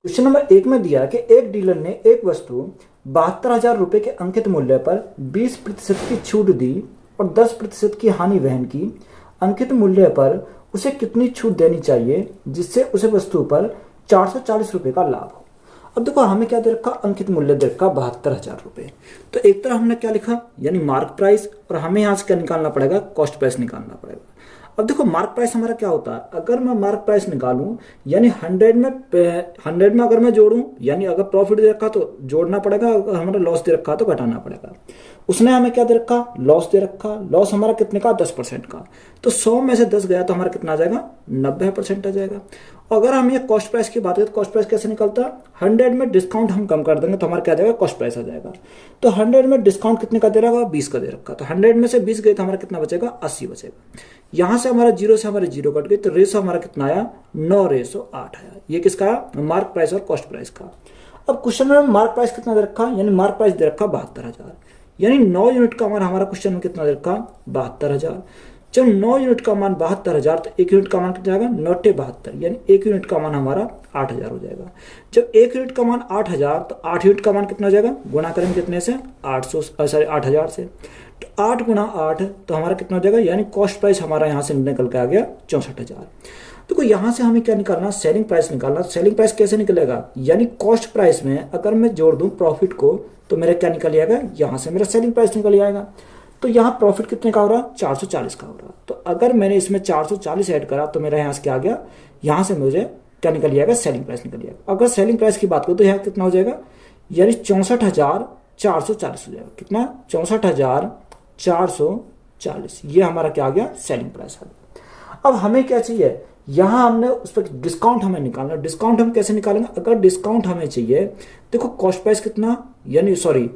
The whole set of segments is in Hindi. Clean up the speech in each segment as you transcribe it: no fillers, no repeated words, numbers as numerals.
क्वेश्चन नंबर 1 में दिया कि एक डीलर ने एक वस्तु 72,000 रुपये के अंकित मूल्य पर 20% की छूट दी और 10% की हानि वहन की। अंकित मूल्य पर उसे कितनी छूट देनी चाहिए जिससे उसे वस्तु पर 440 रुपये का लाभ हो। अब देखो हमें क्या दे रखा, अंकित मूल्य दे रखा 72,000 रुपये। तो एक तरह हमने क्या लिखा यानी मार्क प्राइस, और हमें यहाँ से क्या निकालना पड़ेगा, कॉस्ट प्राइस निकालना पड़ेगा। अब देखो मार्क प्राइस हमारा क्या होता है, अगर मैं मार्क प्राइस निकालूं यानी 100 में अगर मैं जोड़ूं यानी अगर प्रॉफिट दे रखा तो जोड़ना पड़ेगा, अगर हमारा लॉस दे रखा तो घटाना पड़ेगा। उसने हमें क्या दे रखा, लॉस दे रखा। लॉस हमारा कितने का, 10% का। तो 100 में से 10 गया तो हमारा कितना आ जाएगा, 90% आ जाएगा। अगर हम ये कॉस्ट प्राइस की बात करें तो कॉस्ट प्राइस कैसे निकलता है, 100 में डिस्काउंट हम कम कर देंगे तो हमारा क्या आ जाएगा, कॉस्ट प्राइस आ जाएगा। तो 100 में डिस्काउंट कितने का दे रहा है, 20 का दे रखा। तो 100 में से 20 गए तो हमारा कितना बचेगा, 80 बचेगा। यहां से हमारा जीरो से हमारे जीरो कट गई तो रेशो हमारा कितना आया, 9:8 आया। ये किसका, मार्क प्राइस और कॉस्ट प्राइस का। अब क्वेश्चन में मार्क प्राइस कितना दे रखा, यानी मार्क प्राइस दे रखा 72,000, यानी 9 यूनिट का मान हमारा क्वेश्चन में कितना दे रखा, 72,000। जब 9 यूनिट का मान 72,000 तो 1 यूनिट का मान कितना जाएगा, 9×72, यानी 1 यूनिट का मान हमारा 8,000 हो जाएगा। जब 1 यूनिट का मान 8,000 तो 8 यूनिट का मान कितना हो जाएगा, गुणा करेंगे कितने से, 8,000 से। तो 8 × 8 तो हमारा कितना हो जाएगा, यानी कॉस्ट प्राइस हमारा यहाँ से निकल के आ गया 64,000। देखो यहाँ से हमें क्या निकालना, सेलिंग प्राइस निकालना। सेलिंग प्राइस कैसे निकलेगा, यानी कॉस्ट प्राइस में अगर मैं जोड़ दूं प्रॉफिट को तो मेरा क्या निकल आएगा, यहाँ से मेरा सेलिंग प्राइस निकल आएगा। तो यहाँ प्रॉफिट कितने का हो रहा, 440 का हो रहा। तो अगर मैंने इसमें 440 ऐड करा तो मेरा यहाँ से क्या आ गया, यहाँ से मुझे क्या निकल जाएगा, सेलिंग प्राइस निकल जाएगा। अगर सेलिंग प्राइस की बात करूँ तो यहाँ कितना हो जाएगा, यानी 64,440 हो जाएगा। कितना, 64,440। ये हमारा क्या आ गया, सेलिंग प्राइस आ गया। अब हमें क्या चाहिए, यहाँ हमने उस पर डिस्काउंट हमें निकालना। डिस्काउंट हम कैसे निकालेंगे, अगर डिस्काउंट हमें चाहिए, देखो कॉस्ट प्राइस कितना, यानी सॉरी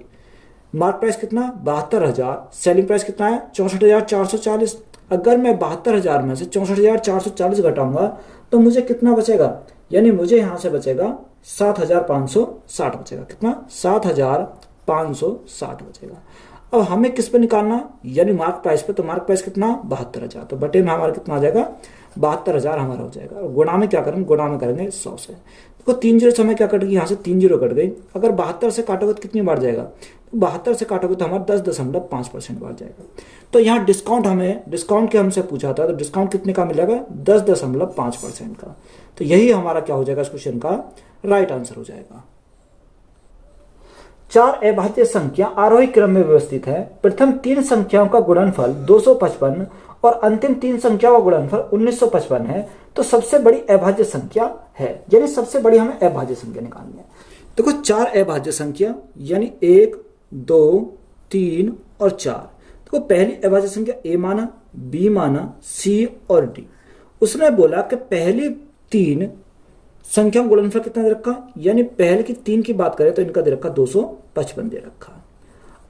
मार्क प्राइस कितना, 72,000, सेलिंग प्राइस कितना है, 64,440। अगर मैं 72,000 में से 64,440 घटाऊंगा तो मुझे कितना बचेगा, यानी मुझे यहां से बचेगा 7,560 बचेगा। कितना, 7,560 बचेगा। अब हमें किस पे निकालना, यानी मार्क प्राइस पे। तो मार्क प्राइस कितना, 72,000, तो बटे में हमारा कितना आ जाएगा, 72,000 हमारा हो जाएगा। और गुणा में क्या करेंगे, गुणा में करेंगे 100 से। देखो 3 जीरो से हमें क्या कट गई, यहाँ से 3 जीरो कट गई। अगर 72 से काटोगे तो कितनी बार जाएगा, तो 72 से काटोगे तो हमारा 10.5% बढ़ जाएगा। तो यहाँ डिस्काउंट डिस्काउंट के हमसे पूछा था, तो डिस्काउंट कितने का मिलेगा, 10.5% का। तो यही हमारा क्या हो जाएगा, इस क्वेश्चन का राइट आंसर हो जाएगा। 4 अभाज्य संख्या आरोही क्रम में व्यवस्थित है। प्रथम 3 संख्याओं का गुणनफल 255 और अंतिम 3 संख्याओं का गुणनफल 1955 है, तो सबसे बड़ी अभाज्य संख्या है, यानी सबसे बड़ी हमें अभाज्य संख्या निकालनी है। देखो 4 अभाज्य संख्या यानी 1, 2, 3 और 4। देखो पहली अभाज्य संख्या ए माना, बी माना, सी और डी। उसने बोला कि पहली 3 संख्या गुणनफल कितना दे रखा, यानी पहले की 3 की बात करें तो इनका दे रखा 255 दे रखा।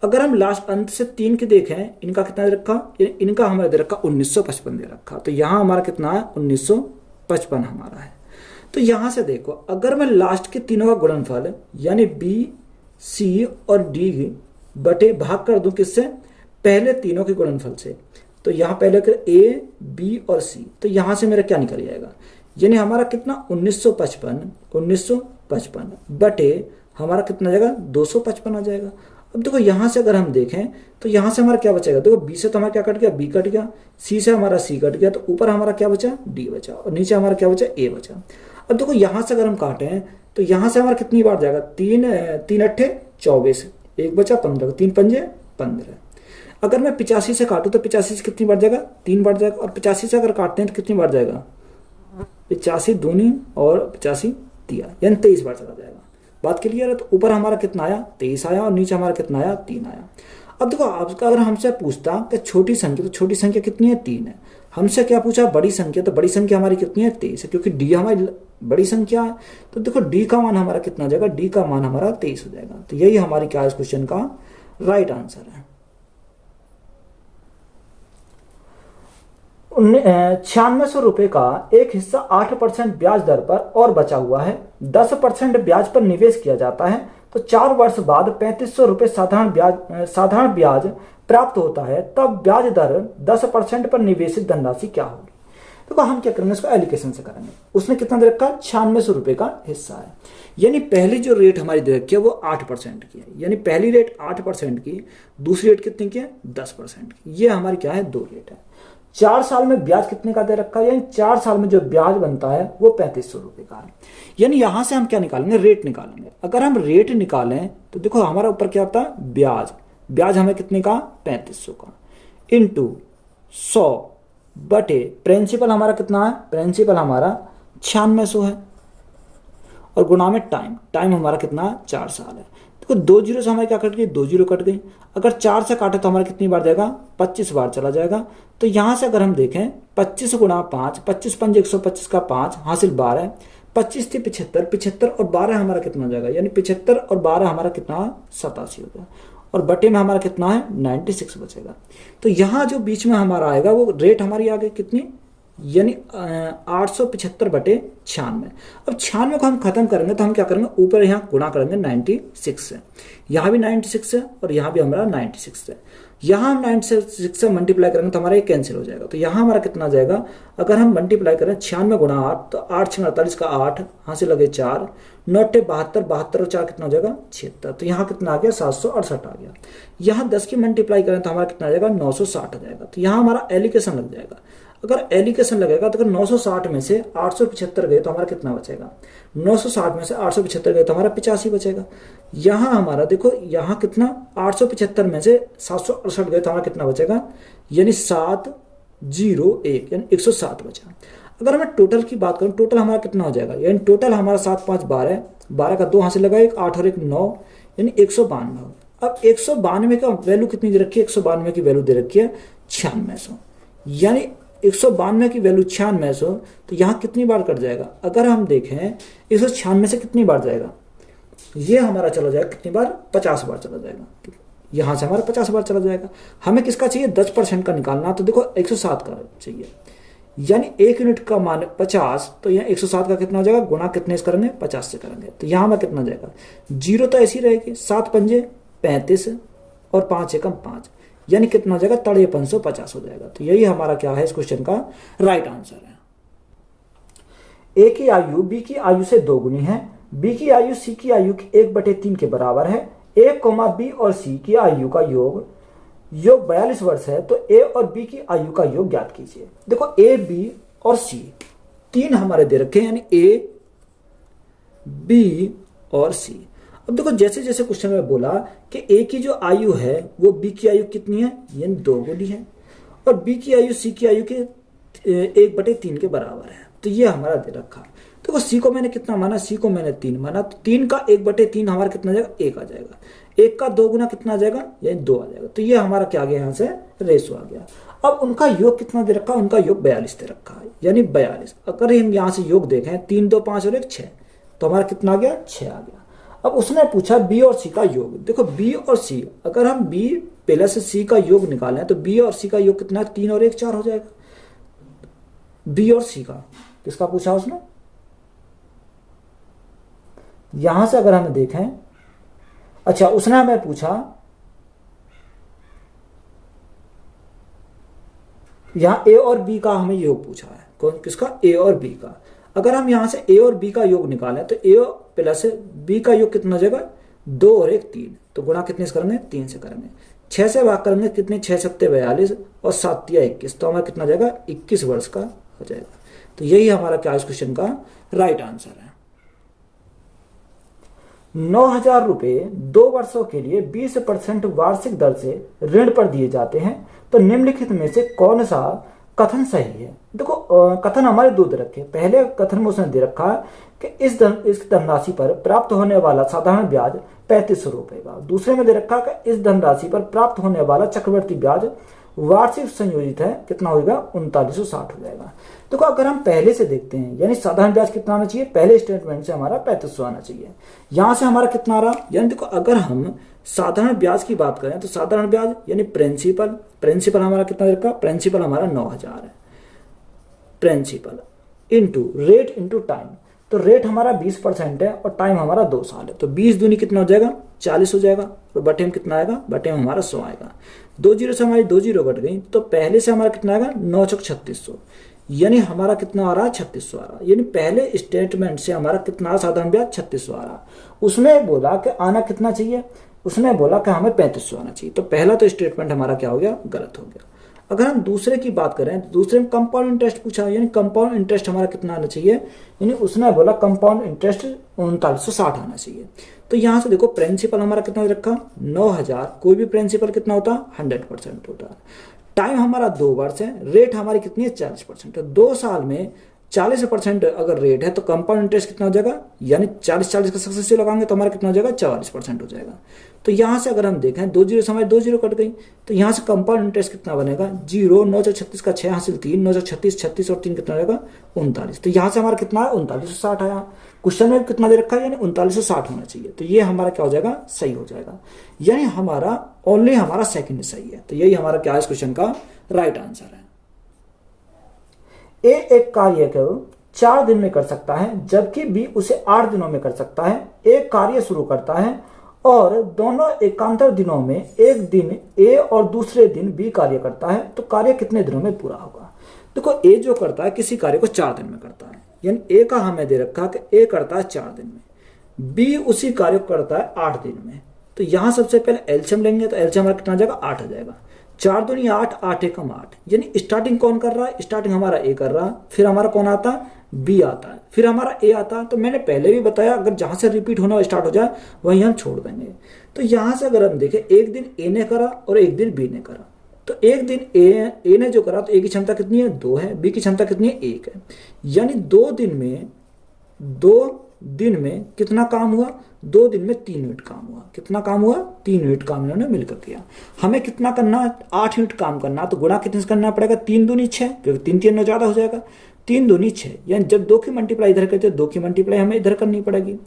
अगर हम लास्ट अंत से 3 की देखें, इनका कितना दे रखा, इनका हमारा दे रखा 1955 दे रखा। तो यहां हमारा कितना है, 1955 हमारा है। तो यहां से देखो अगर मैं लास्ट के तीनों का गुणनफल यानी बी, सी और डी बटे भाग कर दूं किससे, पहले तीनों के गुणनफल से, तो यहां पहले कर ए, बी और सी, तो यहां से मेरा क्या निकल जाएगा, यानी हमारा कितना 1955 बटे हमारा कितना जाएगा 255 आ जाएगा। अब देखो यहां से अगर हम देखें तो यहां से हमारा क्या बचेगा, देखो बी से तो हमारा क्या कट गया, बी कट गया, सी से हमारा सी कट गया, तो ऊपर हमारा क्या बचा, डी बचा, और नीचे हमारा क्या बचा, ए बचा। अब देखो यहां से अगर हम काटें तो यहां से हमारा कितनी बार जाएगा, 3 अट्ठे 24, 1 बचा 15, 3 पंजे 15। अगर मैं 85 से काटूं तो 85 से कितनी बार जाएगा, 3 बार जाएगा, और 85 से अगर काटते हैं तो कितनी बार जाएगा, 85 दूनी और 85 दिया, यानी 23 बार चला जाएगा। बात क्लियर है। तो ऊपर हमारा कितना आया, 23 आया, और नीचे हमारा कितना आया, 3 आया। अब देखो आपका अगर हमसे पूछता कि छोटी संख्या, तो छोटी संख्या कितनी है, 3 है। हमसे क्या पूछा, बड़ी संख्या, तो बड़ी संख्या हमारी कितनी है, 23 है, क्योंकि डी हमारी बड़ी संख्या है। तो देखो डी का मान हमारा कितना जाएगा, डी का मान हमारा 23 हो जाएगा। तो यही हमारी क्या इस क्वेश्चन का राइट आंसर है। 9600 रुपए का एक हिस्सा 8% ब्याज दर पर और बचा हुआ है। 10% ब्याज पर निवेश किया जाता है तो 4 वर्ष बाद 3500 रुपए साधारण ब्याज प्राप्त होता है, तब ब्याज दर 10% पर निवेशित धनराशि क्या होगी। तो हम क्या करेंगे, इसको एलोकेशन से करेंगे। उसने कितना दे रखा है, 9600 रुपये का हिस्सा है। यानी पहली जो रेट हमारी दे रखी है वो 8% की है, यानी पहली रेट 8% की, दूसरी रेट कितनी की है, 10% की। ये हमारी क्या है, 2 रेट है। 4 साल में ब्याज कितने का दे रखा है, यानी 4 साल में जो ब्याज बनता है वो 3500 रुपये का है। यानी यहां से हम क्या निकालेंगे, रेट निकालेंगे। अगर हम रेट निकालें तो देखो हमारा ऊपर क्या होता है, ब्याज। ब्याज हमें कितने का, 3500 का, इंटू 100 बटे प्रिंसिपल हमारा कितना है, प्रिंसिपल हमारा 9600 है, और गुणा में टाइम। टाइम हमारा कितना, 4 साल है। देखो 2 जीरो से हमारे क्या कट गई, 2 जीरो कट गई। अगर 4 से काटे तो हमारा कितनी बार जाएगा, 25 बार चला जाएगा। तो यहां से अगर हम देखें 25 गुणा 5, 25 पंजे 125 का 5 हासिल 12, 25 थी 75, 75 और 12 हमारा कितना हो जाएगा, यानी 75 और 12 हमारा कितना, 87 हो गया। और बटे में हमारा कितना है, 96 बचेगा। तो यहां जो बीच में हमारा आएगा वो रेट हमारी आ गई कितनी, यानी 875 बटे 96। अब 96 को हम खत्म करेंगे तो हम क्या करेंगे, ऊपर यहाँ गुणा करेंगे 96 से, यहाँ भी 96 है और यहाँ भी हमारा 96 है। यहाँ हम 96 से मल्टीप्लाई करेंगे तो हमारा ये कैंसिल हो जाएगा। तो यहाँ हमारा कितना जाएगा, अगर हम मल्टीप्लाई करें 96 गुणा 8 तो 8 6 48 का 8, यहाँ से लगे 4, 9 72, 72 और 4 कितना हो जाएगा, 76। तो यहाँ कितना आ गया, 768 आ गया। यहाँ 10 की मल्टीप्लाई करें तो हमारा कितना आ जाएगा, 960 आ जाएगा। तो यहाँ हमारा एलिकेशन लग जाएगा। अगर एलिकेशन लगेगा तो अगर 960 में से 875 गए तो हमारा कितना बचेगा, 960 में से 875 गए तो हमारा 85 बचेगा। यहाँ हमारा देखो, यहाँ कितना, 875 में से 768 गए तो हमारा कितना बचेगा, यानी 701, यानी 107 बचा। अगर हमें टोटल की बात करें, टोटल हमारा कितना हो जाएगा, यानी टोटल हमारा 7 5 12, 12 का 2 हासिल लगा, 1 8 और 1 9, यानी 192। अब 192 का वैल्यू कितनी दे रखी है, 192 की वैल्यू दे रखी है 9600, यानी 192 की वैल्यू 9600। तो यहाँ कितनी बार कट जाएगा, अगर हम देखें 196 से कितनी बार जाएगा, ये हमारा चला जाएगा कितनी बार, 50 बार चला जाएगा। यहाँ से हमारा 50 बार चला जाएगा। हमें किसका चाहिए, 10% का निकालना। तो देखो 107 का चाहिए, यानी 1 यूनिट का मान 50, तो यहाँ 107 का कितना हो जाएगा, गुणा कितने से करेंगे, 50 से करेंगे। तो यहाँ हमें कितना जाएगा, जीरो तो ऐसी रहेगी, 7 पंजे 35 और 5 एकम 5, यानी कितना हो जाएगा, 5350 हो जाएगा। तो यही हमारा क्या है, इस क्वेश्चन का राइट आंसर है। ए की आयु बी की आयु से 2 गुनी है, बी की आयु सी की आयु की 1/3 के बराबर है। ए कोमा बी और सी की आयु का योग 42 वर्ष है, तो ए और बी की आयु का योग ज्ञात कीजिए। देखो ए बी और सी 3 हमारे दे रखे हैं, यानी ए बी और सी। अब देखो जैसे जैसे क्वेश्चन में बोला कि ए की जो आयु है वो बी की आयु कितनी है, यानी 2 गुनी है, और बी की आयु सी की आयु के 1/3 के बराबर है। तो ये हमारा दे रखा। देखो सी को मैंने कितना माना, सी को मैंने 3 माना, तो 3 का 1/3 हमारा कितना जाएगा, 1 आ जाएगा। 1 का 2 गुना कितना आ जाएगा, यानी 2 आ जाएगा। तो ये हमारा क्या आ गया, यहाँ से रेशो आ गया। अब उनका योग कितना दे रखा, उनका योग 42 दे रखा है, यानी 42। अगर हम यहाँ से योग देखें 3 2 5 और 1 6, तो हमारा कितना आ गया, 6 आ गया। अब उसने पूछा बी और सी का योग। देखो बी और सी, अगर हम बी प्लस सी का योग निकालें तो बी और सी का योग कितना है, 3 और 1 4 हो जाएगा। बी और सी का किसका पूछा उसने, यहां से अगर हम देखें, अच्छा उसने हमें पूछा, यहां ए और बी का हमें योग पूछा है, कौन किसका, ए और बी का। अगर हम यहां से ए और बी का योग निकालें तो ए प्लस बी का योग कितना हो जाएगा, 2 और 1 3, तो गुणा कितने से करेंगे, 3 से करेंगे। 6 से भाग करेंगे कितने, 6 7 42 और 7 3 21, तो हमारा कितना हो जाएगा, 21 वर्ष का हो जाएगा। तो यही हमारा क्या इस क्वेश्चन का राइट आंसर है। 9000 रुपये 2 वर्षों के लिए 20% वार्षिक दर से ऋण पर दिए जाते हैं, तो निम्नलिखित में से कौन सा कथन सही है। देखो कथन हमारे 2 दे रखे। पहले कथन में उसने दे रखा है कि इस धनराशि पर प्राप्त होने वाला साधारण ब्याज 3500 रुपये का। दूसरे में दे रखा है कि इस धनराशि पर प्राप्त होने वाला चक्रवर्ती ब्याज वार्षिक संयोजित है, कितना होगा, 3960 हो जाएगा। देखो अगर हम पहले से देखते हैं, यानी साधारण ब्याज कितना आना चाहिए, पहले स्टेटमेंट से हमारा 3500 आना चाहिए। यहां से हमारा कितना आ रहा, यानी देखो अगर हम साधारण ब्याज की बात करें तो साधारण ब्याज यानी प्रिंसिपल हमारा कितना रखा, प्रिंसिपल हमारा 9000 है, principal into rate into time. तो रेट हमारा 20% है और टाइम हमारा 2 साल है, तो 20 दूनी कितना हो जाएगा, 40 हो जाएगा। और बटे में कितना आएगा, बटे में हमारा 100 आएगा। 2 जीरो से हमारी 2 जीरो कट गई, तो पहले से हमारा कितना आएगा, 9 चौक 3600, यानी हमारा कितना आ रहा है, 3600 आ रहा है। यानी पहले स्टेटमेंट से हमारा कितना साधारण ब्याज 3600 आ रहा। उसने बोला कि आना कितना चाहिए, उसने बोला कि हमें 3500 आना चाहिए। तो पहला तो स्टेटमेंट हमारा क्या हो गया, गलत हो गया। अगर हम दूसरे की बात करें तो दूसरे में कंपाउंड इंटरेस्ट पूछा, यानी कंपाउंड इंटरेस्ट हमारा कितना आना चाहिए, यानी उसने बोला कंपाउंड इंटरेस्ट 3960 आना चाहिए। तो यहाँ से देखो प्रिंसिपल हमारा कितना रखा, 9000। कोई भी प्रिंसिपल कितना होता है, 100% होता है। टाइम हमारा 2 वर्ष है, रेट हमारी कितनी है, 40%। तो 2 साल में 40% अगर रेट है तो कंपाउंड इंटरेस्ट कितना हो जाएगा, यानी 40 का सक्सेसिव लगाएंगे तो हमारा कितना हो जाएगा, 44% हो जाएगा। तो यहाँ से अगर हम देखें 2 जीरो समय 2 जीरो कट गई, तो यहाँ से कंपाउंड इंटरेस्ट कितना बनेगा, 0, 9 36 का 6 हासिल 3, 9 36, 36 और 3 कितना हो जाएगा, 39। तो यहाँ से हमारा कितना है, 3960 आया। क्वेश्चन में कितना दे रखा है, यानी 3960 होना चाहिए। तो ये हमारा क्या हो जाएगा, सही हो जाएगा। यानी हमारा ओनली हमारा सेकंड सही है। तो यही हमारा क्या है इस क्वेश्चन का राइट आंसर है। ए एक कार्य को 4 दिन में कर सकता है, जबकि बी उसे 8 दिनों में कर सकता है। एक कार्य शुरू करता है और दोनों एकांतर दिनों में एक दिन ए और दूसरे दिन बी कार्य करता है, तो कार्य कितने दिनों में पूरा होगा। देखो ए जो करता है किसी कार्य को 4 दिन में करता है, यानी ए का हमें दे रखा कि ए करता है 4 दिन में, बी उसी कार्य को करता है 8 दिन में। तो यहां सबसे पहले एलसीएम लेंगे, तो एलसीएम हमारा कितना आ जाएगा, 8 आ जाएगा। 4 दूनी 8, 8 एकम 8, यानी स्टार्टिंग कौन कर रहा है, स्टार्टिंग हमारा ए कर रहा है, फिर हमारा कौन आता है, बी आता है, फिर हमारा ए आता है। तो मैंने पहले भी बताया अगर जहां से रिपीट होना स्टार्ट हो जाए वहीं हम छोड़ देंगे। तो यहां से अगर हम देखें एक दिन ए ने करा और एक दिन बी ने करा, तो एक दिन ए ने जो करा तो ए की क्षमता कितनी है, 2 है, बी की क्षमता कितनी है, 1 है। यानी 2 दिन में कितना काम हुआ, 2 दिन में 3 यूनिट काम हुआ। कितना काम हुआ, 3 यूनिट काम इन्होंने मिलकर किया। हमें कितना करना है, 8 यूनिट काम करना, तो गुणा कितने से करना पड़ेगा, 3 दूनी 6, क्योंकि 3 3 ज्यादा हो जाएगा, 3 दूनी 6। यानी जब 2 की मल्टीप्लाई इधर करते हैं 2 की मल्टीप्लाई हमें इधर करनी पड़ेगी।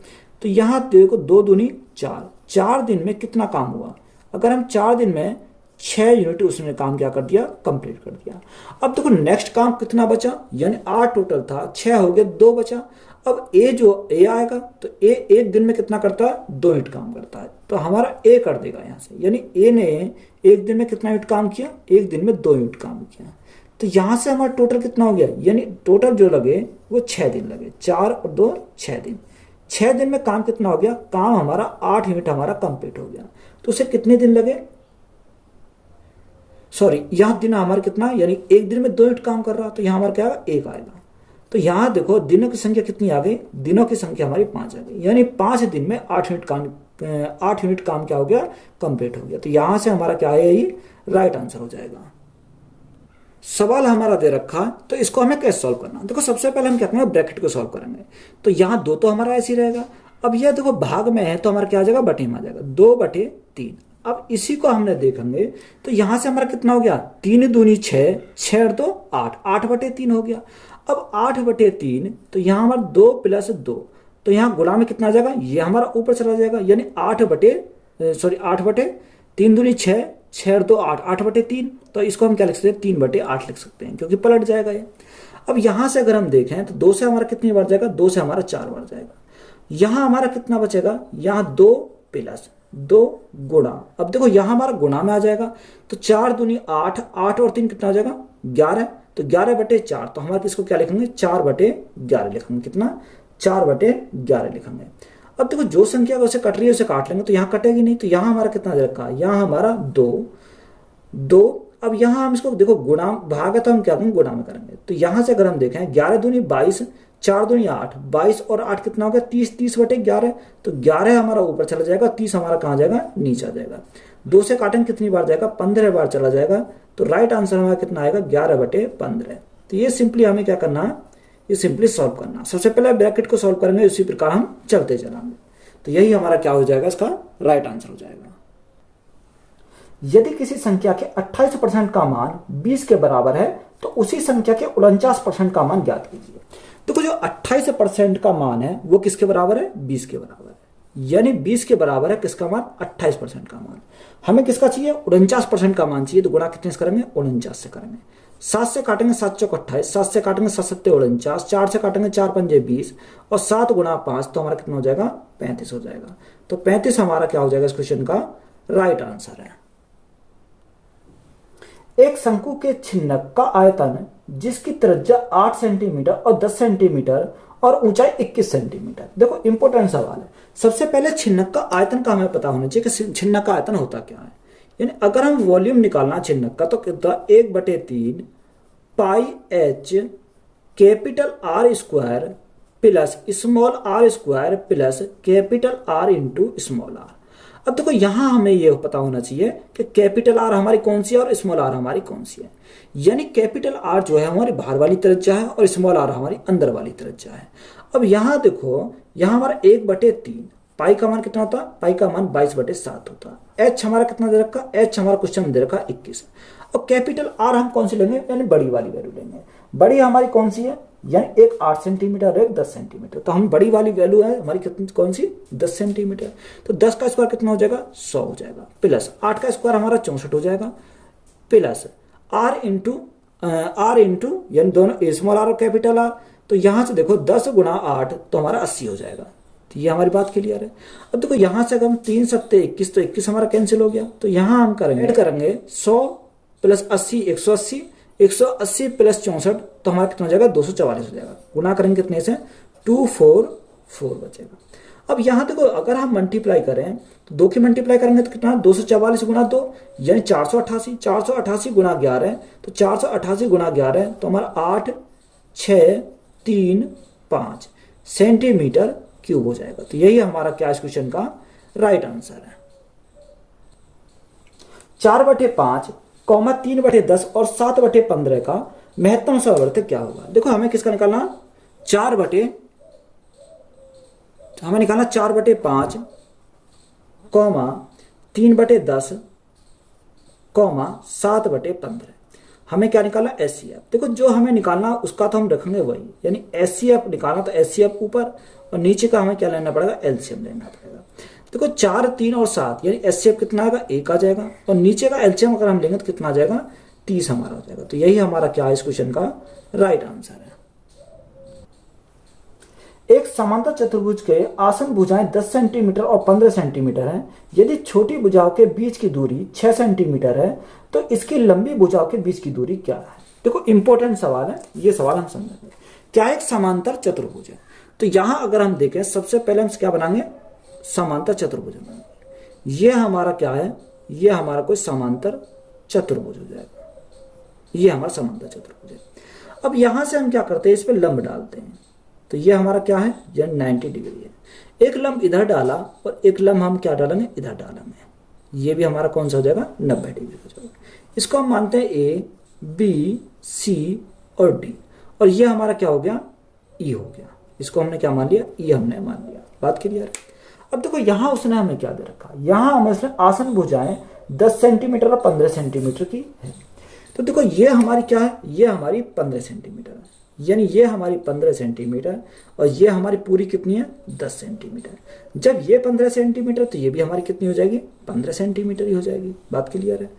तो यहाँ देखो 2 दूनी 4, 4 दिन में कितना काम हुआ, अगर हम 4 दिन में 6 यूनिट उसने काम क्या कर दिया, कंप्लीट कर दिया। अब देखो नेक्स्ट काम कितना बचा, यानी 8 टोटल था, 6 हो गया, 2 बचा। अब ए आएगा तो ए एक दिन में कितना करता है, 2 यूनिट काम करता है, तो हमारा ए कर देगा यहाँ से। यानी ए ने एक दिन में कितना यूनिट काम किया, एक दिन में 2 यूनिट काम किया। तो यहाँ से हमारा टोटल कितना हो गया, यानी टोटल जो लगे वो 6 दिन लगे, 4 और 2 6 दिन। 6 दिन में काम कितना हो गया, काम हमारा 8 यूनिट हमारा कंप्लीट हो गया। तो उसे कितने दिन लगे, सॉरी यहाँ दिन हमारा कितना, यानी एक दिन में 2 यूनिट काम कर रहा, तो यहाँ हमारा क्या आएगा, 1 आएगा। तो यहां देखो दिनों की संख्या कितनी आ गई, दिनों की संख्या हमारी 5 आ गई, यानी 5 दिन में 8 यूनिट काम क्या हो गया, कंप्लीट हो गया। तो यहां से हमारा क्या है, यही राइट आंसर हो जाएगा। सवाल हमारा दे रखा, तो इसको हमें कैसे सॉल्व करना। देखो सबसे पहले हम क्या करेंगे, ब्रैकेट को सॉल्व करेंगे। तो यहाँ 2 तो हमारा ऐसे ही रहेगा। अब यह देखो भाग में है तो हमारा क्या आ जाएगा, बटे में आ जाएगा, 2/3। अब इसी को हमने देखेंगे तो यहां से हमारा कितना हो गया, 3 दूनी 6, 6 और 2 8, 8/3 हो गया। अब 8/3, तो यहाँ हमारा 2 + 2, तो यहाँ गुणा में कितना आ जाएगा, ये हमारा ऊपर चला जाएगा, यानी 8/3 दूनी 6, 6 और 2 8, 8/3। तो इसको हम क्या लिख सकते हैं, 3/8 लिख सकते हैं, क्योंकि पलट जाएगा ये। अब यहां से अगर हम देखें तो 2 से हमारा कितनी बार जाएगा, 2 से हमारा 4 बार जाएगा। यहां हमारा कितना बचेगा, यहाँ 2 + 2 गुणा। अब देखो यहां हमारा गुणा में आ जाएगा, तो 4 दूनी 8, 8 और 3 कितना आ जाएगा, 11। तो 11/4, तो हमारे इसको क्या लिखेंगे, 4/11 लिखेंगे। कितना, 4/11 लिखेंगे। अब देखो जो संख्या वैसे कट रही है उसे काट लेंगे, तो यहाँ कटेगी नहीं। तो यहाँ हमारा कितना दे रखा है, यहाँ हमारा 2। अब यहाँ हम इसको देखो गुणा भाग है तो हम क्या करेंगे, गुणा में करेंगे। तो यहाँ से अगर हम देखें 11 दूनी 22, 4 दूनी 8, 22 और 8 कितना हो गया, 30, 30/11। तो 11 हमारा ऊपर चला जाएगा, 30 हमारा कहाँ जाएगा, नीचे आ जाएगा। 2 से काटेंगे कितनी बार जाएगा, 15 बार चला जाएगा। तो राइट आंसर हमारा कितना आएगा, 11/15। तो ये सिंपली हमें क्या करना है, ये सिंपली सॉल्व करना। सबसे पहले ब्रैकेट को सॉल्व करेंगे, उसी प्रकार हम चलते चलेंगे। तो यही हमारा क्या हो जाएगा, इसका राइट आंसर हो जाएगा। यदि किसी संख्या के 28% का मान 20 के बराबर है तो उसी संख्या के 49% का मान ज्ञात कीजिए। देखो जो 28% का मान है वो किसके बराबर है, 20 के बराबर है। यानी 20 के बराबर है किसका मान, 28% का मान। हमें किसका चाहिए, 49% का मान चाहिए। तो गुणा कितने से करेंगे, 49 से करेंगे। 7 से काटेंगे 7 चौक 28, 7 से काटेंगे 7 7 49, 4 से काटेंगे 4 पंजे 20 और 7 गुणा 5, तो हमारा कितना हो जाएगा, 35 हो जाएगा। तो 35 हमारा क्या हो जाएगा, इस क्वेश्चन का राइट आंसर है। एक शंकु के छिन्नक का आयतन जिसकी त्रिज्या 8 सेंटीमीटर और 10 सेंटीमीटर और ऊंचाई 21 सेंटीमीटर। देखो इंपॉर्टेंट सवाल है। सबसे पहले छिन्नक का आयतन का हमें पता होना चाहिए कि छिन्नक का आयतन होता क्या है। यानी अगर हम वॉल्यूम निकालना छिन्नक का तो कितना 1/3 pi H capital R square plus small R square plus capital R into small R. अब देखो यहां हमें यह पता होना चाहिए कि कैपिटल आर हमारी कौन सी है और स्मॉल आर हमारी कौन सी है। यानी कैपिटल आर जो है हमारी बाहर वाली त्रिज्या है और स्मॉल आर हमारी अंदर वाली त्रिज्या है। अब यहां देखो, यहां हमारा 1/3 पाई का मान कितना होता है, पाई का मान 22/7 होता है। एच हमारा कितना दे रखा, एच हमारा क्वेश्चन में दे रखा 21। अब कैपिटल आर हम कौन सी लेंगे, यानी बड़ी वाली वैल्यू लेंगे। बड़ी हमारी कौन सी है, यानी एक 8 सेंटीमीटर एक 10 सेंटीमीटर। तो हम बड़ी वाली वैल्यू है हमारी कितनी, कौन सी, 10 सेंटीमीटर। तो 10 का स्क्वायर कितना हो जाएगा, 100 हो जाएगा, प्लस 8 का स्क्वायर हमारा 64 हो जाएगा, प्लस आर इंटू यानी दोनों स्मॉल आर और कैपिटल आर। तो यहां से देखो 10 गुणा 8 तो हमारा 80 हो जाएगा। तो ये हमारी बात क्लियर है। अब देखो यहां से अगर हम 3 सत्ते 21 तो 21 हमारा कैंसिल हो गया। तो यहां हम करेंगे 100 प्लस 80 180, 180 प्लस 64 तो हमारा कितना हो जाएगा, 244 हो जाएगा। गुना करेंगे कितने से, 244 बचेगा। अब यहां देखो अगर हम मल्टीप्लाई करें तो 2 की मल्टीप्लाई करेंगे तो कितना, 244 गुना 2 यानी 488, 488 गुना 11 तो 488 गुना 11 तो हमारा 8 6 3 5 सेंटीमीटर क्यूब हो जाएगा। तो यही हमारा क्या इस क्वेश्चन का राइट आंसर है। 4/5, 3/10 और 7/15 का महत्तम समवर्तक क्या होगा। देखो हमें किसका निकालना, हमें निकालना 4/5, 3/10, 7/15। हमें क्या निकालना, एचसीएफ। देखो जो हमें निकालना उसका तो हम रखेंगे वही, यानी एचसीएफ निकालना तो एचसीएफ ऊपर और नीचे का हमें क्या लेना पड़ेगा, एलसीएम लेना पड़ेगा। देखो 4 3 और 7 यानी एचसीएफ कितना आएगा, 1 आ जाएगा और नीचे का एलसीएम अगर हम लेंगे तो कितना आ जाएगा, 30 हमारा हो जाएगा। तो यही हमारा क्या है इस क्वेश्चन का राइट आंसर है। एक समांतर चतुर्भुज के आसन भुजाएं 10 सेंटीमीटर और 15 सेंटीमीटर है। यदि छोटी भुजाओं के बीच की दूरी 6 सेंटीमीटर है तो इसकी लंबी भुजाओं के बीच की दूरी क्या है। देखो इंपॉर्टेंट सवाल है, ये सवाल हम समझेंगे। क्या एक समांतर चतुर्भुज है, तो यहां अगर हम देखें सबसे पहले हम क्या बनाएंगे, समांतर चतुर्भुज बनाएंगे। ये हमारा क्या है, ये हमारा कोई समांतर चतुर्भुज हो जाएगा, ये हमारा समांतर चतुर्भुज है। अब यहां से हम क्या करते हैं, इस पर लंब डालते हैं। तो ये हमारा क्या है, ये 90 डिग्री है। एक लंब इधर डाला और एक लंब हम क्या डालेंगे, इधर डालेंगे। ये भी हमारा कौन सा हो जाएगा, 90 डिग्री हो जाएगा। इसको हम मानते हैं ए बी सी और डी, और ये हमारा क्या हो गया, ई हो गया। इसको हमने क्या मान लिया, ई हमने मान लिया। बात क्लियर। अब देखो यहां उसने हमें क्या दे रखा, यहां हमें उसने आसन भुजाएं 10 सेंटीमीटर और 15 सेंटीमीटर की है। तो देखो ये हमारी क्या है, ये हमारी 15 सेंटीमीटर है, यानी ये हमारी 15 सेंटीमीटर और ये हमारी पूरी कितनी है, 10 सेंटीमीटर। जब ये 15 सेंटीमीटर तो ये भी हमारी कितनी हो जाएगी, 15 सेंटीमीटर ही हो जाएगी। बात क्लियर है।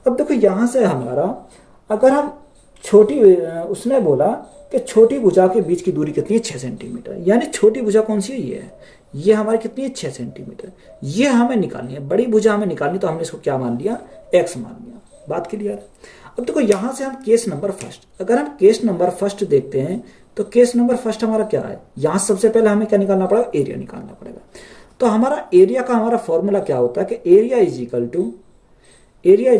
अब देखो यहां से हमारा अगर हम छोटी, उसने बोला कि छोटी भुजा के बीच की दूरी कितनी है, 6 सेंटीमीटर। यानी छोटी भुजा कौन सी है, ये है, ये हमारी कितनी है, 6 सेंटीमीटर। ये हमें निकालनी है, बड़ी भुजा हमें निकालनी, तो हमने इसको क्या मान लिया, एक्स मान लिया। बात क्लियर। अब देखो यहां से हम केस नंबर फर्स्ट, अगर हम केस नंबर फर्स्ट देखते हैं तो केस नंबर फर्स्ट हमारा क्या है, यहां सबसे पहले हमें क्या निकालना पड़ेगा, एरिया निकालना पड़ेगा। तो हमारा एरिया का हमारा फॉर्मूला क्या होता है कि area is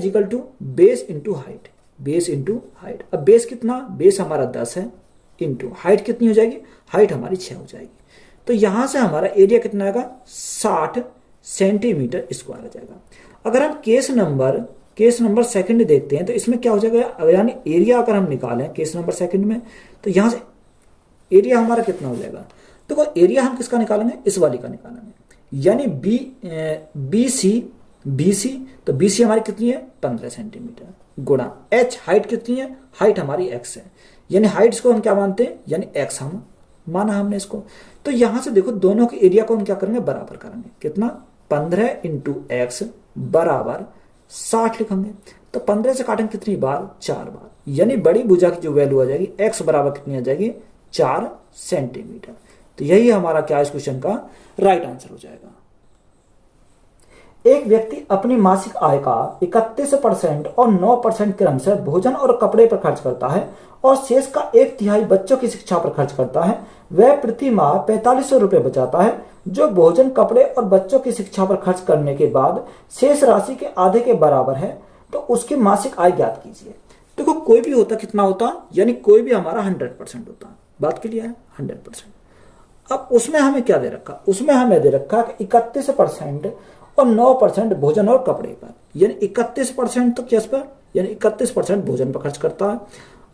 equal to base into height, base into height. अब बेस कितना, बेस हमारा 10 है, इंटू हाइट कितनी हो जाएगी, हाइट हमारी 6 हो जाएगी। तो यहां से हमारा एरिया कितना आएगा, 60 सेंटीमीटर स्क्वायर आ जाएगा। अगर हम केस नंबर सेकंड देखते हैं तो इसमें क्या हो जाएगा, यानी एरिया अगर हम निकालें केस नंबर सेकंड में तो यहां से एरिया हमारा कितना हो जाएगा। तो एरिया हम किसका निकालेंगे, इस वाली का निकालेंगे, यानी BC तो BC हमारी कितनी है, 15 सेंटीमीटर गुणा H, हाइट कितनी है, हाइट हमारी x है, यानी हाइट को हम क्या मानते हैं, यानी x हम माना हमने इसको। तो यहां से देखो दोनों के एरिया को हम क्या करेंगे, बराबर करेंगे। कितना, 15 इंटू एक्स बराबर 60 लिखेंगे। तो 15 से काटेंगे कितनी बार, 4 बार, यानी बड़ी भुजा की जो वैल्यू आ जाएगी, x बराबर कितनी आ जाएगी, 4 सेंटीमीटर। तो यही हमारा क्या इस क्वेश्चन का राइट आंसर हो जाएगा। एक व्यक्ति अपनी मासिक आय का 31% और 9% क्रम से भोजन और कपड़े पर खर्च करता है और शेष का 1/3 बच्चों की शिक्षा पर खर्च करता है, वह प्रति माह 4500 रुपये बचाता है, जो भोजन, कपड़े और बच्चों की शिक्षा पर खर्च करने के बाद शेष राशि के आधे के बराबर है, तो उसकी मासिक आय ज्ञात कीजिए। देखो कोई भी होता कितना होता, यानी कोई भी हमारा 100% होता। बात के लिए है 100%। अब उसमें हमें क्या दे रखा, उसमें हमें दे रखा कि 31% और 9% भोजन और कपड़े पर, यानी 31% तो किस पर, यानी 31% भोजन पर खर्च करता है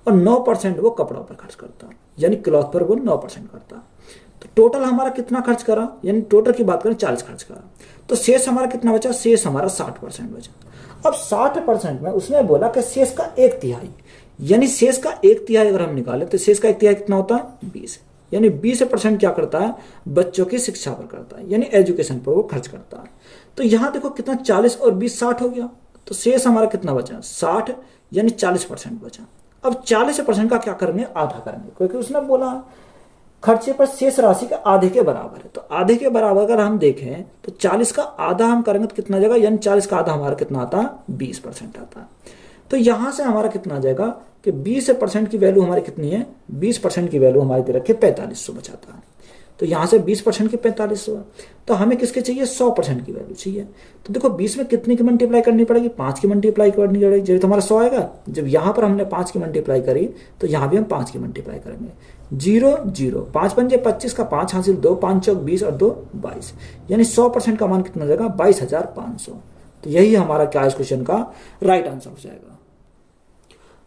और 9% वो कपड़ों पर खर्च करता है, यानी क्लॉथ पर वो 9% करता है। तो टोटल हमारा कितना खर्च करा, यानी टोटल की बात करें 40 खर्च करा, तो शेष हमारा कितना बचा, शेष हमारा 60% बचा। अब 60% में उसने बोला कि शेष का 1/3, यानी शेष का 1/3 अगर हम निकालें तो शेष का 1/3 कितना होता है, 20, यानी 20% क्या करता है, बच्चों की शिक्षा पर करता है, यानी एजुकेशन पर वो खर्च करता है। तो यहां देखो कितना 40 और 20 60 हो गया, तो शेष हमारा कितना बचा, 60, यानी 40% बचा। अब 40% का क्या करेंगे, आधा करेंगे, क्योंकि उसने बोला खर्चे पर शेष राशि का आधे के बराबर है। तो आधे के बराबर अगर हम देखें तो 40 का आधा हम करेंगे तो कितना जाएगा, यानी 40 का आधा हमारा कितना आता है, 20% आता है। तो यहां से हमारा कितना आ जाएगा कि 20% की वैल्यू हमारी कितनी है, 20% की वैल्यू हमारी दे रखी है 4500 बचाता है। तो यहां से 20% की 4500 है, तो हमें किसके चाहिए, 100% की वैल्यू चाहिए। तो देखो 20 में कितनी की मल्टीप्लाई करनी पड़ेगी, 5 की मल्टीप्लाई करनी पड़ेगी, जब तुम्हारा 100 आएगा, जब यहां पर हमने 5 की मल्टीप्लाई करी तो यहां भी हम 5 की मल्टीप्लाई करेंगे। 0 0 5 पंजे 25 का 5 हासिल 2 5 चौक 20 और 2 22, यानी 100% का मान कितना जाएगा, 22,500। तो यही हमारा क्या इस क्वेश्चन का राइट आंसर हो जाएगा।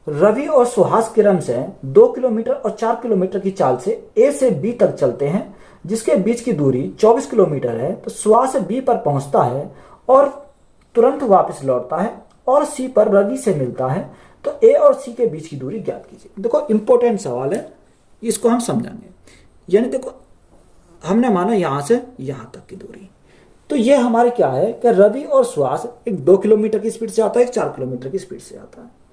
रवि और सुहास क्रम से 2 किलोमीटर और 4 किलोमीटर की चाल से ए से बी तक चलते हैं, जिसके बीच की दूरी 24 किलोमीटर है। तो सुहास बी पर पहुंचता है और तुरंत वापस लौटता है और सी पर रवि से मिलता है, तो ए और सी के बीच की दूरी ज्ञात कीजिए। देखो इंपॉर्टेंट सवाल है, इसको हम समझाएंगे। यानी देखो हमने माना यहां से यहां तक की दूरी, तो ये हमारे क्या है कि रवि और सुहास एक 2 किलोमीटर की स्पीड से आता है, एक 4 किलोमीटर की स्पीड से आता है।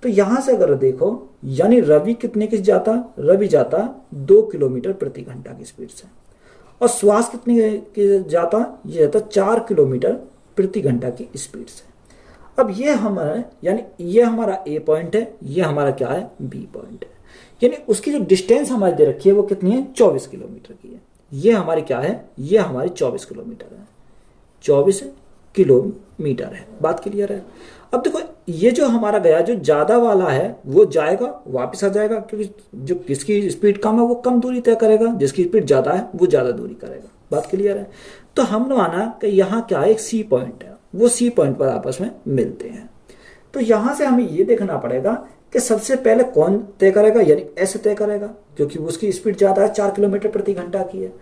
तो यहां से अगर देखो, यानी रवि कितने की जाता, रवि जाता 2 किलोमीटर प्रति घंटा की स्पीड से, और सुहास कितने की जाता, ये जाता 4 किलोमीटर प्रति घंटा की स्पीड से। अब ये हमारा, यानी ये हमारा ए पॉइंट है, ये हमारा क्या है, बी पॉइंट है। यानी उसकी जो डिस्टेंस हमारी दे रखी है वो कितनी है, 24 किलोमीटर की है। ये हमारी क्या है, ये हमारी 24 किलोमीटर है, 24 किलोमीटर है। बात क्लियर है। अब देखो ये जो हमारा गया, जो ज्यादा वाला है वो जाएगा वापस आ जाएगा, क्योंकि जो किसकी स्पीड कम है वो कम दूरी तय करेगा, जिसकी स्पीड ज्यादा है वो ज्यादा दूरी करेगा। बात क्लियर है। तो हमने माना कि यहाँ क्या है, एक सी पॉइंट है, वो सी पॉइंट पर आपस में मिलते हैं। तो यहां से हमें ये देखना पड़ेगा कि सबसे पहले कौन तय करेगा, यानी एस तय करेगा, क्योंकि उसकी स्पीड ज्यादा है, 4 किलोमीटर प्रति घंटा की है।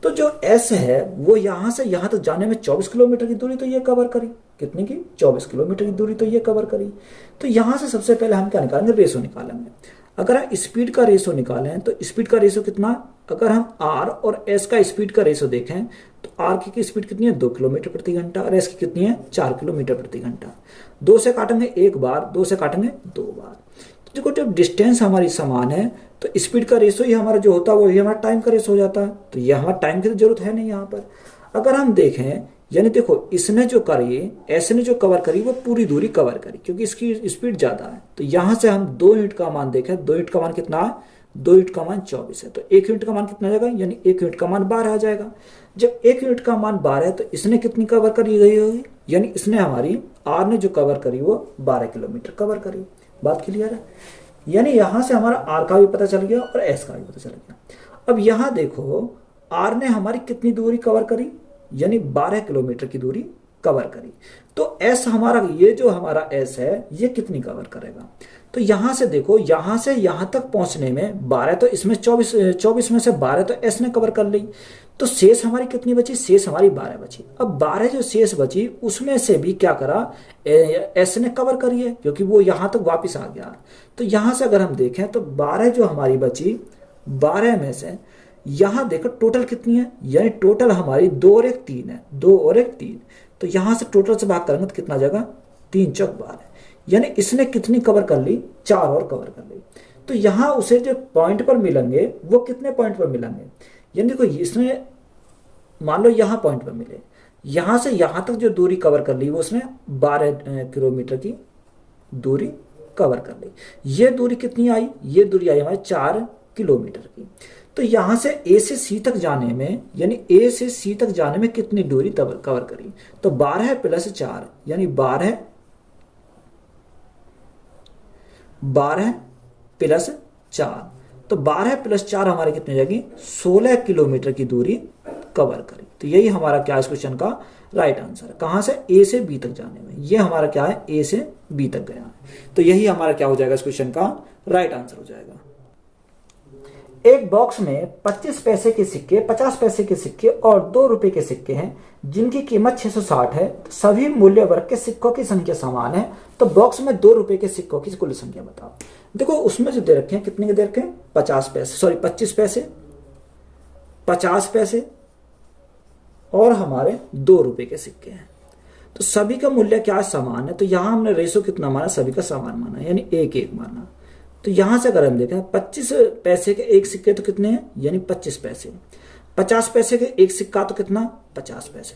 तो जो एस है वो यहां से यहां तक जाने में 24 किलोमीटर की दूरी तो ये कवर करी, कितनी की, 24 किलोमीटर की दूरी तो ये कवर करी। तो यहां से सबसे पहले हम क्या निकालेंगे, रेशो निकालेंगे। अगर हम स्पीड का रेशो निकालें तो स्पीड का रेशो कितना, अगर हम आर और एस का स्पीड का रेशो देखें तो आर की स्पीड कितनी है, 2 किलोमीटर प्रति घंटा, और एस की कितनी है, 4 किलोमीटर प्रति घंटा। 2 से काटेंगे एक बार, 2 से काटेंगे 2 बार। तो देखो जब डिस्टेंस हमारी समान है तो स्पीड का रेशो ही हमारा जो होता है वही हमारा टाइम का रेशो हो जाता है। तो ये हमारा टाइम की तो जरूरत है नहीं यहाँ पर। अगर हम देखें, यानी देखो इसने जो करी, ऐसे ने जो कवर करी वो पूरी दूरी कवर करी, क्योंकि इसकी स्पीड ज्यादा है। तो यहां से हम 2 यूनिट का मान देखें, 2 यूनिट का मान कितना है, 2 यूनिट का मान 24 है, तो 1 यूनिट का मान कितना आ जाएगा, यानी 1 यूनिट का मान 12 आ जाएगा। जब 1 यूनिट का मान 12 है तो इसने कितनी कवर करी गई होगी, यानी इसने हमारी आर ने जो कवर करी वो 12 किलोमीटर कवर करी। बात क्लियर है। यानी यहां से हमारा आर का भी पता चल गया और एस का भी पता चल गया। अब यहां देखो आर ने हमारी कितनी दूरी कवर करी, यानी 12 किलोमीटर की दूरी कवर करी। तो एस हमारा, ये जो हमारा एस है ये कितनी कवर करेगा, तो यहां से देखो, यहां से यहां तक पहुंचने में 12, तो इसमें 24 में से 12 तो एस ने कवर कर ली। तो शेष हमारी कितनी बची, शेष हमारी 12 बची। अब 12 जो शेष बची उसमें से भी क्या करा, एस ने कवर करी है, क्योंकि वो यहां तक वापिस आ गया। तो यहां से अगर हम देखें तो 12 जो हमारी बची, 12 में से यहां देखो टोटल कितनी है, यानी टोटल हमारी 2 और 1 3 है, 2 और 1 3। तो यहां से टोटल से भाग करेंगे तो कितना जाएगा, 3 चौक 12, यानी इसने कितनी कवर कर ली, 4 और कवर कर ली। तो यहां उसे जो पॉइंट पर मिलेंगे वो कितने पॉइंट पर मिलेंगे, यानी देखो इसने मान लो यहाँ पॉइंट पर मिले, यहाँ से यहाँ तक जो दूरी कवर कर ली वो उसने 12 किलोमीटर की दूरी कवर कर ली। ये दूरी कितनी आई, ये दूरी आई हमारे 4 किलोमीटर की। तो यहाँ से ए से सी तक जाने में, यानी ए से सी तक जाने में कितनी दूरी कवर करी, तो 12 प्लस 4 यानी 12 प्लस 4, तो 12 प्लस 4 हमारे कितनी हो जाएगी, 16 किलोमीटर की दूरी कवर करी। तो यही हमारा क्या इस क्वेश्चन का राइट आंसर है। कहां से, ए से बी तक जाने में, ये हमारा क्या है, ए से बी तक गया है। तो यही हमारा क्या हो जाएगा, इस क्वेश्चन का राइट आंसर हो जाएगा। एक बॉक्स में 25 पैसे के सिक्के, 50 पैसे के सिक्के और 2 रुपए के सिक्के हैं जिनकी कीमत 660 है। तो सभी मूल्य वर्ग के सिक्कों की संख्या समान है, तो बॉक्स में 2 रुपए के सिक्कों की कुल संख्या बताओ। देखो उसमें जो दे रखे हैं, कितने के दे रखे हैं, 50 पैसे, सॉरी 25 पैसे, 50 पैसे और हमारे 2 रुपए के सिक्के हैं। तो सभी का मूल्य क्या समान है, तो यहां हमने रेशो कितना माना, सभी का समान माना, यानी 1:1 माना। तो यहां से अगर हम देखें 25 पैसे के एक सिक्के तो कितने हैं, यानी 25 पैसे, 50 पैसे के एक सिक्का तो कितना, 50 पैसे।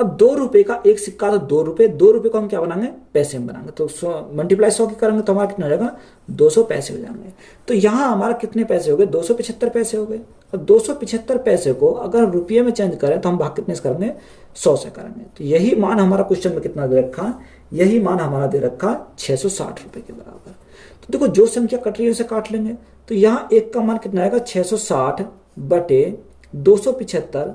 अब 2 रुपए का एक सिक्का तो 2 रुपए, 2 रुपए को हम क्या बनाएंगे, पैसे में बनाएंगे। तो 100 की करेंगे तो हमारा कितना हो जाएगा, 200 पैसे हो जाएंगे। तो यहाँ हमारा कितने पैसे हो गए, 275 पैसे हो गए। और 275 पैसे को अगर रुपये में चेंज करें तो हम भाग कितने से करेंगे, 100 से करेंगे। तो यही मान हमारा क्वेश्चन में कितना दे रखा, यही मान हमारा दे रखा 660 रुपए के बराबर। तो देखो जो संख्या कट रही है उसे काट लेंगे। तो यहाँ एक का मान कितना आएगा, 660 बटे 275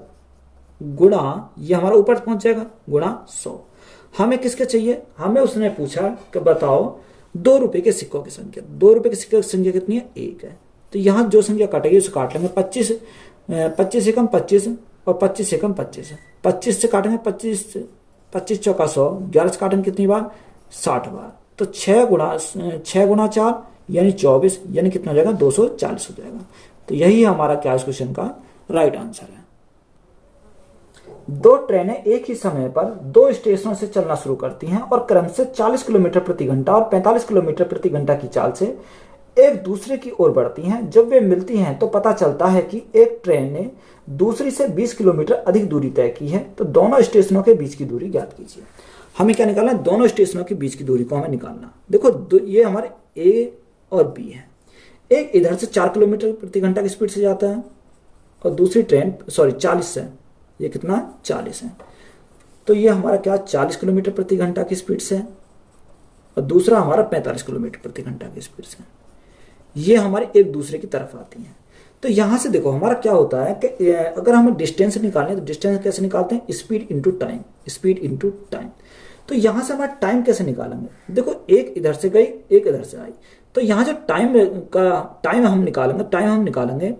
गुणा, ये हमारा ऊपर पहुंच जाएगा, गुणा 100। हमें किसके चाहिए, हमें उसने पूछा कि बताओ 2 रुपए के सिक्कों की संख्या। 2 रुपए के सिक्कों की संख्या कितनी है, 1 है। तो यहाँ जो संख्या काटेगी उसे काट लेंगे, 25 से कम 25 और 25 से कम 25, 25 से काटेंगे 25 चौका 100, 11 से काटेंगे कितनी बार, 60 बार। तो 6 गुणा 4 यानी 24, यानी कितना हो जाएगा, 240 हो जाएगा। तो यही हमारा क्या इस क्वेश्चन का राइट आंसर है। 2 ट्रेनें एक ही समय पर 2 स्टेशनों से चलना शुरू करती हैं और क्रम से 40 किलोमीटर प्रति घंटा और 45 किलोमीटर प्रति घंटा की चाल से एक दूसरे की ओर बढ़ती हैं। जब वे मिलती हैं तो पता चलता है कि एक ट्रेन ने दूसरी से 20 किलोमीटर अधिक दूरी तय की है। तो दोनों स्टेशनों के बीच की दूरी ज्ञात कीजिए। हमें क्या निकालना है, दोनों स्टेशनों के बीच की दूरी को हमें निकालना। देखो ये हमारे ए और बी है। एक इधर से 4 किलोमीटर प्रति घंटा की स्पीड से जाता है और दूसरी ट्रेन 40 से, ये कितना 40 है। तो ये हमारा क्या 40 किलोमीटर प्रति घंटा की स्पीड से है और दूसरा हमारा 45 किलोमीटर प्रति घंटा की स्पीड से। ये हमारे एक दूसरे की तरफ आती हैं। तो यहां से देखो हमारा क्या होता है कि अगर हमें डिस्टेंस निकालने तो डिस्टेंस कैसे निकालते हैं, speed into time, speed into time. तो यहां से हमारा टाइम कैसे निकालेंगे, देखो एक इधर से गई एक इधर से आई, तो यहां जो टाइम हम निकालेंगे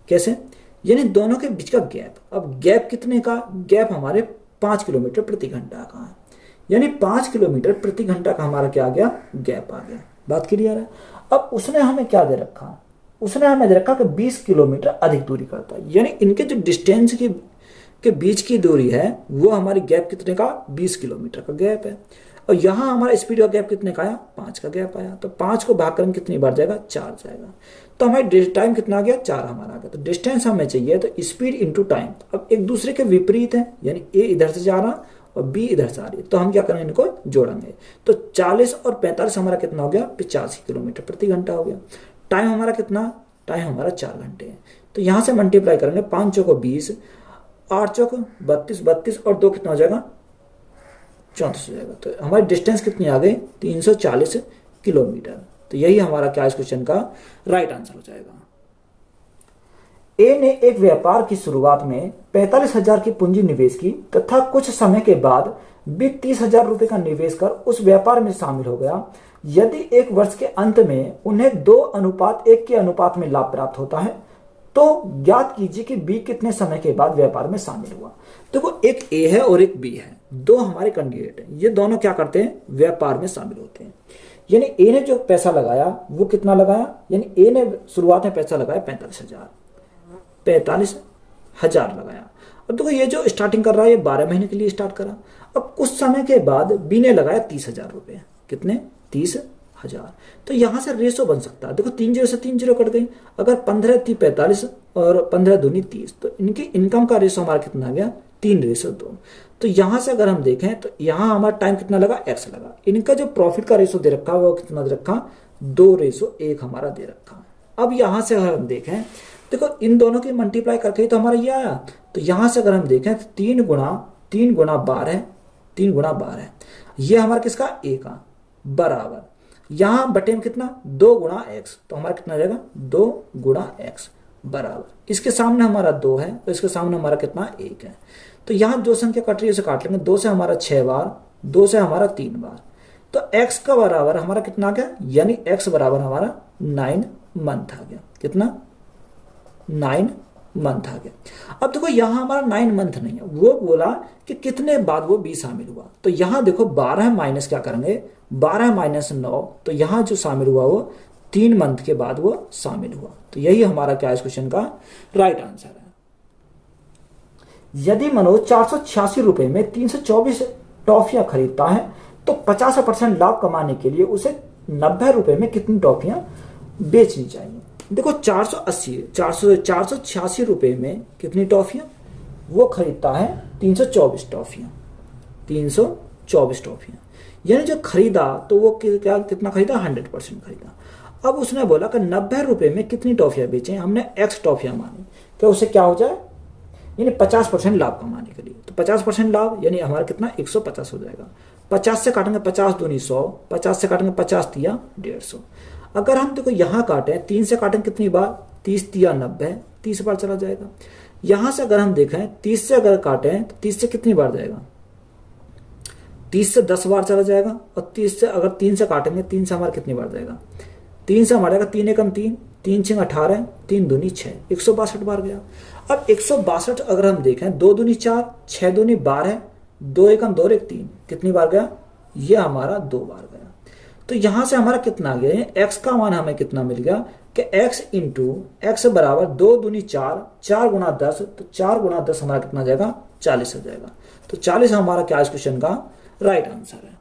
कैसे, यानी दोनों के बीच का गैप। अब गैप कितने का, गैप हमारे 5 किलोमीटर प्रति घंटा का है, यानी 5 किलोमीटर प्रति घंटा का हमारा क्या आ गया, गैप आ गया। बात क्लियर है। अब उसने हमें क्या दे रखा, उसने हमें दे रखा कि 20 किलोमीटर अधिक दूरी करता है, यानी इनके जो डिस्टेंस के बीच की दूरी है वो हमारी गैप कितने का, 20 किलोमीटर का गैप है। और यहाँ हमारा स्पीड का गैप कितने का आया, 5 का गैप आया। तो 5 को भाग कर कितनी बार जाएगा, 4 जाएगा। तो हमारे टाइम कितना आ गया, 4 हमारा आ गया। तो डिस्टेंस हमें चाहिए, तो स्पीड इंटू टाइम। अब एक दूसरे के विपरीत है, यानी ए इधर से जा रहा और बी इधर से आ रही है, तो हम क्या करेंगे, इनको जोड़ेंगे। तो 40 और 45 हमारा कितना हो गया, 85 किलोमीटर प्रति घंटा हो गया। टाइम हमारा कितना, टाइम हमारा 4 घंटे है। तो यहां से मल्टीप्लाई करेंगे, 5 चौको 20, 8 चौको 32 और 2 कितना हो जाएगा, 34 हो जाएगा। तो हमारी डिस्टेंस कितनी आ गई, 340 किलोमीटर। तो यही हमारा क्या इस क्वेश्चन का राइट आंसर हो जाएगा। ए ने एक व्यापार की शुरुआत में 45,000 की पूंजी निवेश की तथा कुछ समय के बाद भी 30,000 रुपए का निवेश कर उस व्यापार में शामिल हो गया। यदि एक वर्ष के अंत में उन्हें 2:1 के अनुपात में लाभ प्राप्त होता है तो ज्ञात कीजिए कि बी कितने समय के बाद व्यापार में शामिल हुआ। देखो एक ए है और एक बी है, दो हमारे कैंडिडेट हैं। ये दोनों क्या करते हैं, व्यापार में शामिल होते हैं। यानी ए ने जो पैसा लगाया वो कितना लगाया, यानी ए ने शुरुआत में पैसा लगाया 45,000 लगाया। अब देखो ये जो स्टार्टिंग कर रहा है ये 12 महीने के लिए स्टार्ट करा। अब कुछ समय के बाद बी ने लगाया 30,000 रुपए। कितने, 30,000। 1000। तो यहाँ से रेशो बन सकता है। देखो 3 जीरो से 3 जीरो कट गई। अगर 15 3 45 और 15 दूनी 30, तो इनकी इनकम का रेशो हमारा कितना आ गया 3:2। तो यहाँ से अगर हम देखें तो यहाँ हमारा टाइम कितना लगा x लगा। इनका जो प्रॉफिट का रेशो दे रखा है वो कितना दे रखा 2:1 हमारा दे रखा है। अब यहाँ से अगर हम देखें, देखो इन दोनों की मल्टीप्लाई करके ही तो हमारा ये आया। तो यहाँ से अगर हम देखें तो 3 गुणा 12, 3 गुणा 12 ये हमारा किसका a का बराबर, यहाँ बटे में कितना 2 गुणा x, तो हमारा कितना रहेगा 2 गुणा x बराबर, इसके सामने हमारा 2 है तो इसके सामने हमारा कितना 1 है। तो यहाँ जो संख्या कट रही है उसे काट लेंगे। 2 से हमारा 6 बार, 2 से हमारा 3 बार, तो x का बराबर हमारा कितना आ गया, यानी x बराबर हमारा 9 मंथ आ गया। कितना 9 मंथ आ गया। अब देखो यहाँ हमारा 9 मंथ नहीं है, वो बोला कि कितने बाद वो 20 शामिल हुआ। तो यहाँ देखो 12 माइनस क्या करेंगे 12 माइनस 9, तो यहाँ जो शामिल हुआ वो 3 मंथ के बाद वो शामिल हुआ। तो यही हमारा क्या इस क्वेश्चन का राइट आंसर है। यदि मनोज 486 रुपए में 324 टॉफियां खरीदता है तो 50% लाभ कमाने के लिए उसे 90 रुपए में कितनी टॉफियां बेचनी चाहिए। देखो 486 रुपए में कितनी टॉफियां वो खरीदता है 324 टॉफियां, 324 टॉफियां, यानी जो खरीदा तो वो क्या कितना खरीदा 100% खरीदा। अब उसने बोला कि 90 रुपए में कितनी टॉफियां बेचें, हमने x टॉफियां मानी, तो उससे क्या हो जाए यानी 50% लाभ कमाने के लिए। तो 50% लाभ यानी हमारा कितना 150 हो जाएगा। 50 से काटेंगे 50 दूनी 100, 50 से काटेंगे 50 तिया 150। अगर हम देखो यहाँ काटें 3 से काटेंगे कितनी बार 30 तिया 90, 30 बार चला जाएगा। यहाँ से अगर हम देखें 30 से अगर काटें तो 30 से कितनी बार जाएगा 30 से 10 बार चला जाएगा। और 30 से अगर 3 से काटेंगे 3 से हमारा कितनी बार जाएगा 3 से हमारा 3 एकम 3, 3 छिंग 18, 3 दूनी 6, 162 बार गया। अब 162 अगर हम देखें 2 दूनी 4, 6 दूनी 12, 2 एकम 2 एक 3, कितनी बार गया ये हमारा 2 बार गया। तो यहां से हमारा कितना आ गया x का मान हमें कितना मिल गया कि x इंटू x बराबर 2 दूनी 4, 4 गुना 10, तो 4 गुना 10 हमारा कितना आ जाएगा 40 हो जाएगा। तो 40 हमारा क्या इस क्वेश्चन का राइट आंसर है।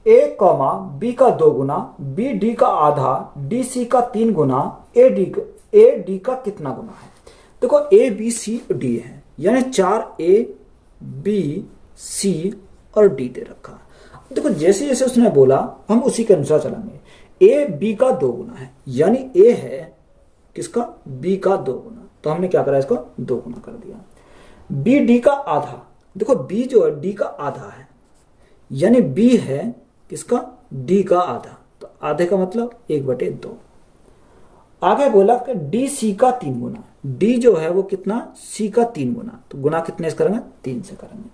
a कॉमा बी का 2 गुना, बी डी का आधा, डी सी का 3 गुना, ए डी का कितना गुना है। देखो ए बी सी डी है, यानी 4 ए बी सी और डी दे रखा। देखो जैसे जैसे उसने बोला हम उसी के अनुसार चलेंगे। ए बी का 2 गुना है, यानी ए है किसका बी का 2 गुना, तो हमने क्या करा इसको 2 गुना कर दिया। बी डी का आधा, देखो बी जो है डी का आधा है, यानी बी है किसका डी का आधा, तो आधे का मतलब 1/2। आगे बोला कि डी सी का 3 गुना, डी जो है वो कितना सी का 3 गुना, तो गुना कितने से करेंगे 3 से करेंगे।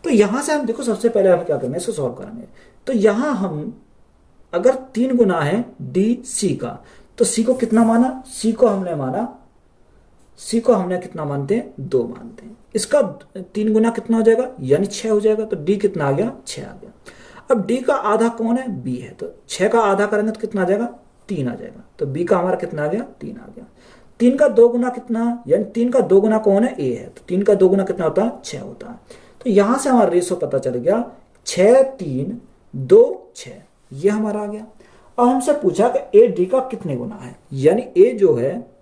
तो यहां से हम देखो सबसे पहले हम क्या करेंगे इसको सॉल्व करेंगे। तो यहां हम अगर 3 गुना है डी सी का, तो सी को कितना माना सी को हमने कितना मानते हैं 2 मानते हैं। इसका 3 गुना कितना हो जाएगा यानी 6 हो जाएगा, तो डी कितना आ गया 6 आ गया। अब डी का आधा कौन है बी है, तो 6 का आधा करेंगे तो कितना आ जाएगा 3 आ जाएगा, तो बी का हमारा कितना आ गया 3 आ गया। 3 का 2 गुना कितना, यानी 3 का 2 गुना कौन है ए है, तो 3 का 2 गुना कितना होता है 6 होता है। तो यहां से हमारा रेशो पता चल गया 6 3 2 6, ये हमारा आ गया। अब हमसे पूछा कि ए डी का कितने गुना है, यानी ए जो है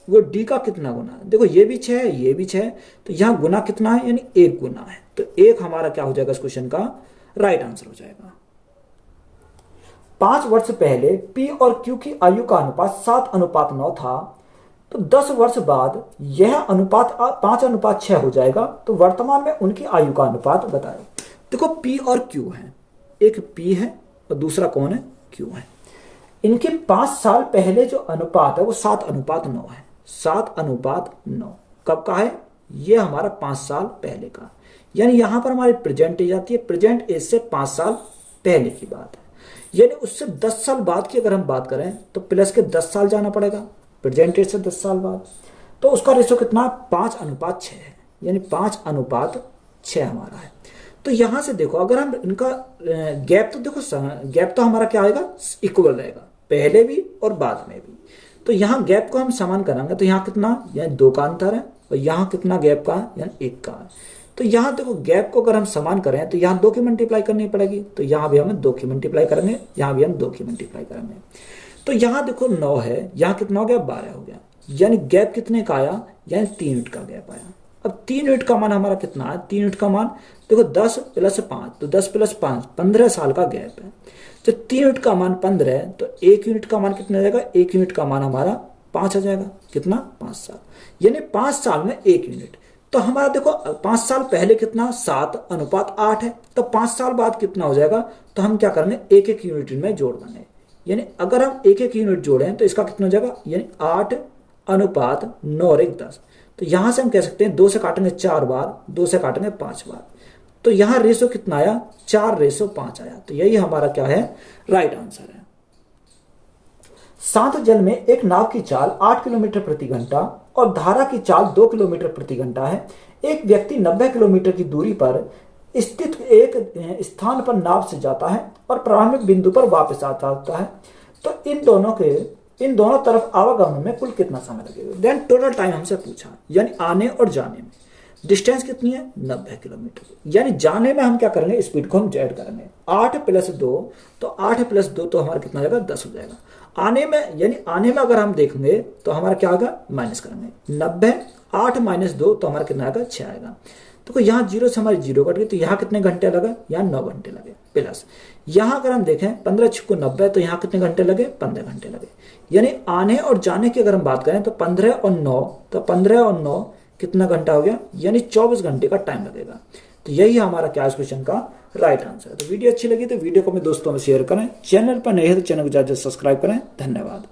वो डी का कितना गुना है। देखो ये भी 6 है ये भी 6 है, तो यहां गुना कितना है यानी 1 गुना है, तो 1 हमारा क्या हो जाएगा इस क्वेश्चन का राइट आंसर हो जाएगा। 5 वर्ष पहले P और Q की आयु का अनुपात 7:9 था, तो 10 वर्ष बाद यह अनुपात 5:6 हो जाएगा, तो वर्तमान में उनकी आयु का अनुपात बताएं। देखो P और Q है, एक P है और दूसरा कौन है Q है। इनके 5 साल पहले जो अनुपात है वो 7:9 है, 7:9 कब का है ये हमारा 5 साल पहले का, यानी यहां पर हमारी प्रेजेंट एज आती है, प्रेजेंट एज से 5 साल पहले की बात है, यानी उससे 10 साल बाद की अगर हम बात करें तो प्लस के 10 साल जाना पड़ेगा, प्रेजेंट एज से 10 साल बाद, तो उसका रेशो कितना 5:6 है, यानी 5:6 हमारा है। तो यहां से देखो अगर हम इनका गैप, तो देखो गैप तो हमारा क्या आएगा इक्वल रहेगा, पहले भी और बाद में भी। तो यहाँ गैप को हम समान कराएंगे, तो यहाँ कितना यानी 2 का अंतर है, और यहाँ कितना गैप का है यानी 1 का है। तो यहाँ देखो गैप को अगर हम समान करें तो यहाँ 2 की मल्टीप्लाई करनी पड़ेगी, तो यहाँ भी हम 2 की मल्टीप्लाई करेंगे, यहाँ भी हम 2 की मल्टीप्लाई करेंगे। तो यहाँ देखो 9 है, यहाँ कितना हो गया 12 हो गया, यानी गैप कितने का आया, यानी 3 यूनिट का गैप आया। अब 3 यूनिट का मान हमारा कितना है, 3 यूनिट का मान देखो 10 + 5, तो 10 + 5 15 साल का गैप है। तो 3 यूनिट का मान 15 है, तो 1 यूनिट का मान कितना आ जाएगा, 1 यूनिट का मान हमारा 5 आ जाएगा, कितना 5 साल, यानी 5 साल में 1 यूनिट। तो हमारा देखो 5 साल पहले कितना 7:8 है, तो 5 साल बाद कितना हो जाएगा, तो हम क्या करेंगे 1-1 यूनिट में जोड़ देंगे, यानी अगर हम 1-1 यूनिट जोड़ें तो इसका कितना हो जाएगा, यानी 8:9 और 1 10। तो यहां से हम कह सकते हैं 2 से काटेंगे 4 बार, 2 से काटेंगे 5 बार, तो यहां रेशो कितना आया 4:5 आया। तो यही हमारा क्या है, राइट आंसर है। शांत जल में एक नाव की चाल 8 किलोमीटर प्रति घंटा और धारा की चाल 2 किलोमीटर प्रति घंटा है। एक व्यक्ति 90 किलोमीटर की दूरी पर स्थित एक स्थान पर नाव से जाता है और प्रारंभिक बिंदु पर वापस आता है। तो इन दोनों तरफ आवागमन में कुल कितना समय लगेगा। देन टोटल टाइम हमसे पूछा, यानी आने और जाने में डिस्टेंस कितनी है 90 किलोमीटर, यानी जाने में हम क्या करेंगे, स्पीड को हम ऐड करेंगे 8 + 2, तो 8 + 2 तो हमारा कितना हो जाएगा 10 हो जाएगा। आने में, यानी आने में अगर हम देखेंगे तो हमारा क्या होगा, माइनस करेंगे 90, 8 - 2 तो हमारा कितना आएगा 6 आएगा। तो यहाँ 0 से हमारी 0 कट गई, तो यहाँ कितने घंटे लगे, यहाँ 9 घंटे लगे। प्लस यहाँ अगर हम देखें 15 × 6 = 90, तो यहाँ कितने घंटे लगे, 15 घंटे लगे। यानी आने और जाने की अगर हम बात करें तो 15 और 9, तो 15 और 9 कितना घंटा हो गया, यानी 24 घंटे का टाइम लगेगा। तो यही हमारा क्या इस क्वेश्चन का राइट आंसर है। तो वीडियो अच्छी लगी तो वीडियो को अपने दोस्तों में शेयर करें, चैनल पर नए हैं तो चैनल को ज़्यादा सब्सक्राइब करें। धन्यवाद।